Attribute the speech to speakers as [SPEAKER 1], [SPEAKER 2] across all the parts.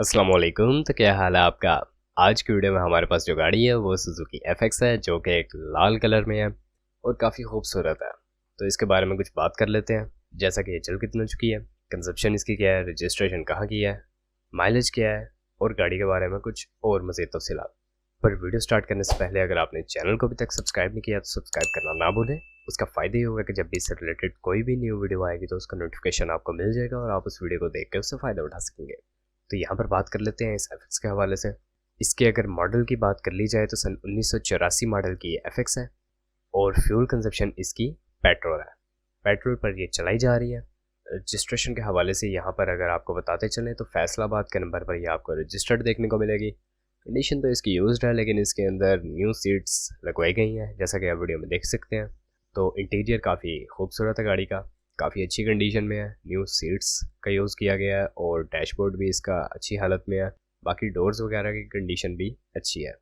[SPEAKER 1] अस्सलाम वालेकुम। तो क्या हाल है आपका। आज की वीडियो में हमारे पास जो गाड़ी है वो सुजुकी FX है, जो कि एक लाल कलर में है और काफ़ी खूबसूरत है। तो इसके बारे में कुछ बात कर लेते हैं, जैसा कि ये चल कितना चुकी है, कंजप्शन इसकी क्या है, रजिस्ट्रेशन कहाँ की है, माइलेज क्या है और गाड़ी के बारे में कुछ और मज़ीद तफसीलात। पर वीडियो स्टार्ट करने से पहले अगर आपने चैनल को अभी तक सब्सक्राइब नहीं किया तो सब्सक्राइब करना ना भूलें। उसका फ़ायदा ये होगा कि जब भी इससे रिलेटेड कोई भी न्यू वीडियो आएगी तो उसका नोटिफिकेशन आपको मिल जाएगा और आप उस वीडियो को देख के उससे फ़ायदा उठा सकेंगे। तो यहाँ पर बात कर लेते हैं इस FX के हवाले से। इसके अगर मॉडल की बात कर ली जाए तो सन 1984 मॉडल की FX है और फ्यूल कंजप्शन इसकी पेट्रोल है। पेट्रोल पर ये चलाई जा रही है। रजिस्ट्रेशन के हवाले से यहाँ पर अगर आपको बताते चलें तो फैसलाबाद के नंबर पर ये आपको रजिस्टर्ड देखने को मिलेगी। कंडीशन तो इसकी यूज्ड है, लेकिन इसके अंदर न्यू सीट्स लगवाई गई हैं, जैसा कि आप वीडियो में देख सकते हैं। तो इंटीरियर काफ़ी खूबसूरत है गाड़ी का, काफ़ी अच्छी कंडीशन में है। न्यू सीट्स का यूज़ किया गया है और डैशबोर्ड भी इसका अच्छी हालत में है। बाकी डोर्स वगैरह की कंडीशन भी अच्छी है।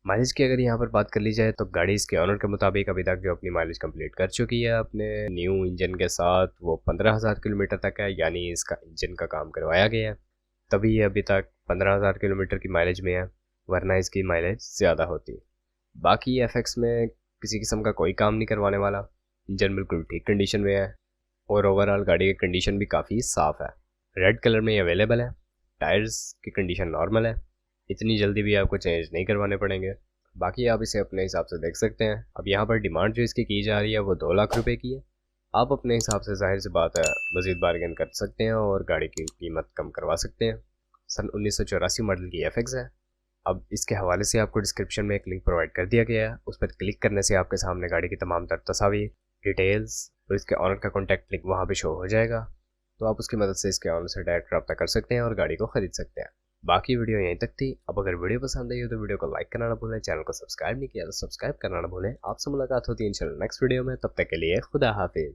[SPEAKER 1] माइलेज की अगर यहाँ पर बात कर ली जाए तो गाड़ी इसके ऑनर के मुताबिक अभी तक जो अपनी माइलेज कंप्लीट कर चुकी है अपने न्यू इंजन के साथ, वो 15,000 किलोमीटर तक है। यानी इसका इंजन का काम करवाया गया है, तभी ये अभी तक 15,000 किलोमीटर की माइलेज में है, वरना इसकी माइलेज ज़्यादा होती। बाकी FX में किसी किस्म का कोई काम नहीं करवाने वाला। इंजन बिल्कुल ठीक कंडीशन में है और ओवरऑल गाड़ी की कंडीशन भी काफ़ी साफ़ है। रेड कलर में ये अवेलेबल है। टायर्स की कंडीशन नॉर्मल है, इतनी जल्दी भी आपको चेंज नहीं करवाने पड़ेंगे। बाकी आप इसे अपने हिसाब से देख सकते हैं। अब यहाँ पर डिमांड जो इसकी की जा रही है वो 2 लाख रुपए की है। आप अपने हिसाब से ज़ाहिर सी बात है मज़ीद बार्गेन कर सकते हैं और गाड़ी की कीमत कम करवा सकते हैं। सन 1984 मॉडल की FX है। अब इसके हवाले से आपको डिस्क्रिप्शन में एक लिंक प्रोवाइड कर दिया गया है, उस पर क्लिक करने से आपके सामने गाड़ी की तमाम तर तस्वीर, डिटेल्स और इसके ऑनर का कॉन्टैक्ट लिंक वहाँ पे शो हो जाएगा। तो आप उसकी मदद से इसके ऑनर से डायरेक्ट रब्ता कर सकते हैं और गाड़ी को ख़रीद सकते हैं। बाकी वीडियो यहीं तक थी। अब अगर वीडियो पसंद आई हो तो वीडियो को लाइक करना ना भूलें, चैनल को सब्सक्राइब नहीं किया तो सब्सक्राइब करना ना भूलें। आपसे मुलाकात होती है इंशाल्लाह नेक्स्ट वीडियो में, तब तक के लिए खुदा हाफिज़।